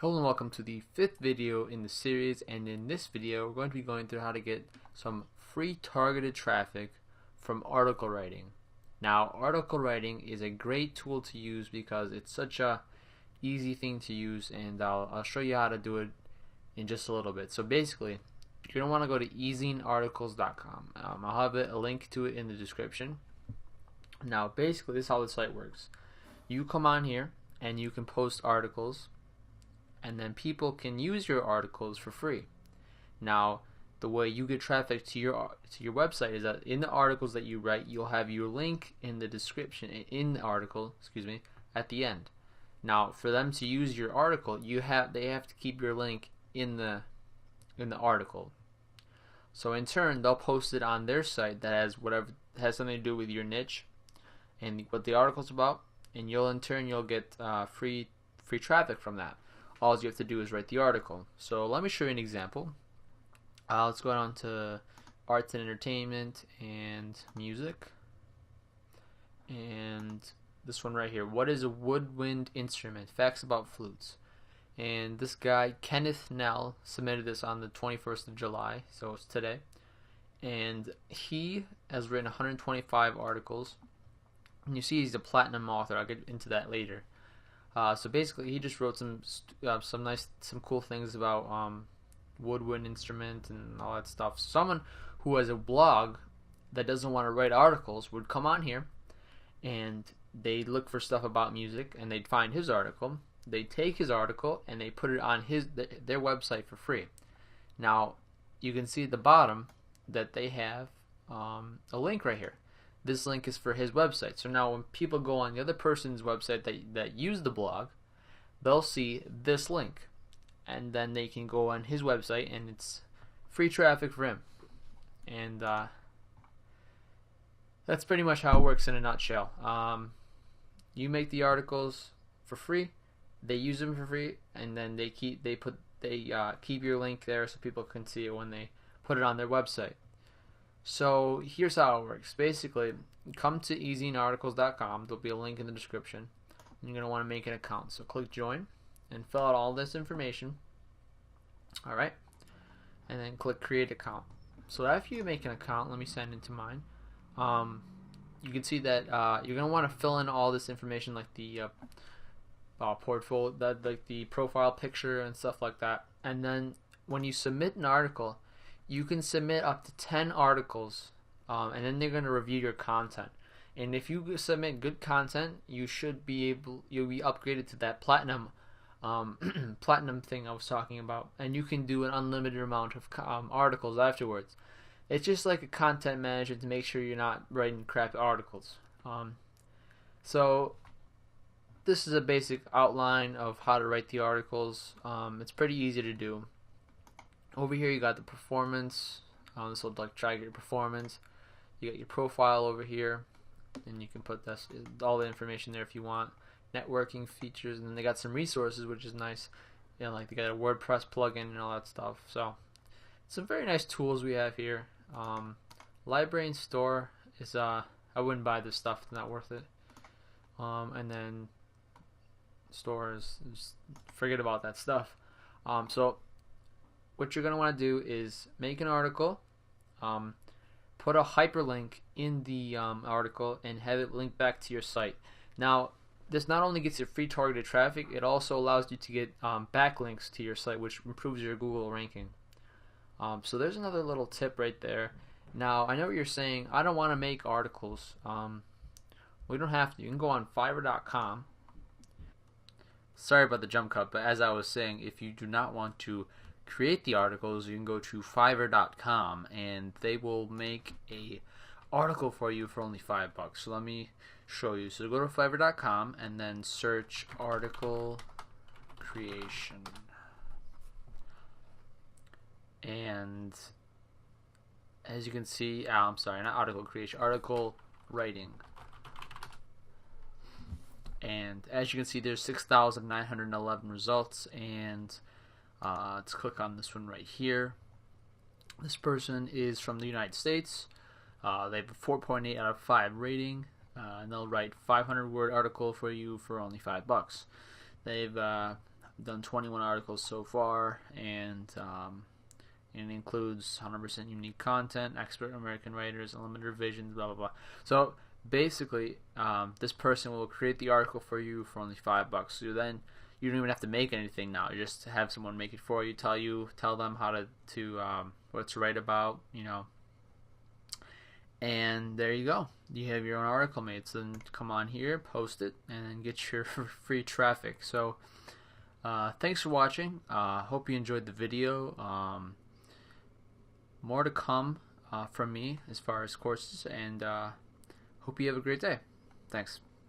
Hello and welcome to the fifth video in the series, and in this video we're going to be going through how to get some free targeted traffic from article writing. Now, article writing is a great tool to use because it's such a easy thing to use, and I'll show you how to do it in just a little bit. So basically, you're going to want to go to ezingarticles.com. I'll have a link to it in the description. Now basically this is how the site works. You come on here and you can post articles, and then people can use your articles for free. Now, the way you get traffic to your website is that in the articles that you write, you'll have your link in the description in the article, at the end. Now, for them to use your article, they have to keep your link in the article. So in turn, they'll post it on their site that has something to do with your niche and what the article's about, and you'll get free traffic from that. All you have to do is write the article. So let me show you an example. Let's go on to arts and entertainment and music. And this one right here. What is a woodwind instrument? Facts about flutes. And this guy, Kenneth Nell, submitted this on the 21st of July, so it's today. And he has written 125 articles. And you see he's a platinum author. I'll get into that later. So basically, he just wrote some cool things about woodwind instrument and all that stuff. Someone who has a blog that doesn't want to write articles would come on here, and they'd look for stuff about music, and they'd find his article. They'd take his article and they put it on their website for free. Now, you can see at the bottom that they have a link right here. This link is for his website. So now when people go on the other person's website that use the blog, they'll see this link, and then they can go on his website, and it's free traffic for him. And that's pretty much how it works in a nutshell. You make the articles for free, they use them for free, and then they keep your link there so people can see it when they put it on their website. So here's how it works. Basically, come to ezingarticles.com. There'll be a link in the description. You're going to want to make an account. So click join and fill out all this information. Alright. And then click create account. So after you make an account, let me sign into mine. You can see that you're going to want to fill in all this information, like the portfolio, like the profile picture and stuff like that. And then when you submit an article, you can submit up to 10 articles, and then they're going to review your content. And if you submit good content, you'll be upgraded to that platinum thing I was talking about, and you can do an unlimited amount of articles afterwards. It's just like a content manager to make sure you're not writing crap articles. So this is a basic outline of how to write the articles. It's pretty easy to do. Over here you got the performance. This will track your performance. You got your profile over here, and you can put all the information there if you want. Networking features, and then they got some resources, which is nice. Like they got a WordPress plugin and all that stuff. So some very nice tools we have here. Library and store is I wouldn't buy this stuff; it's not worth it. And then stores, just forget about that stuff. So what you're going to want to do is make an article, put a hyperlink in the article, and have it link back to your site. Now, this not only gets you free targeted traffic, it also allows you to get backlinks to your site, which improves your Google ranking. So there's another little tip right there. Now, I know what you're saying. I don't want to make articles. We don't have to. You can go on Fiverr.com. Sorry about the jump cut, but as I was saying, if you do not want to create the articles, you can go to Fiverr.com, and they will make a article for you for only $5. So let me show you. So go to Fiverr.com and then search article creation, and as you can see, I'm sorry, not article creation, article writing. And as you can see, there's 6,911 results, and let's click on this one right here. This person is from the United States. They have a 4.8 out of 5 rating, and they'll write 500-word article for you for only $5. They've done 21 articles so far, and it includes 100% unique content, expert American writers, unlimited revisions, blah blah blah. So basically, this person will create the article for you for only $5. So then you don't even have to make anything now. You just have someone make it for you, tell them how to what to write about, and there you go. You have your own article made. So then come on here, post it, and then get your free traffic. So thanks for watching. Hope you enjoyed the video. More to come from me as far as courses, and hope you have a great day. Thanks.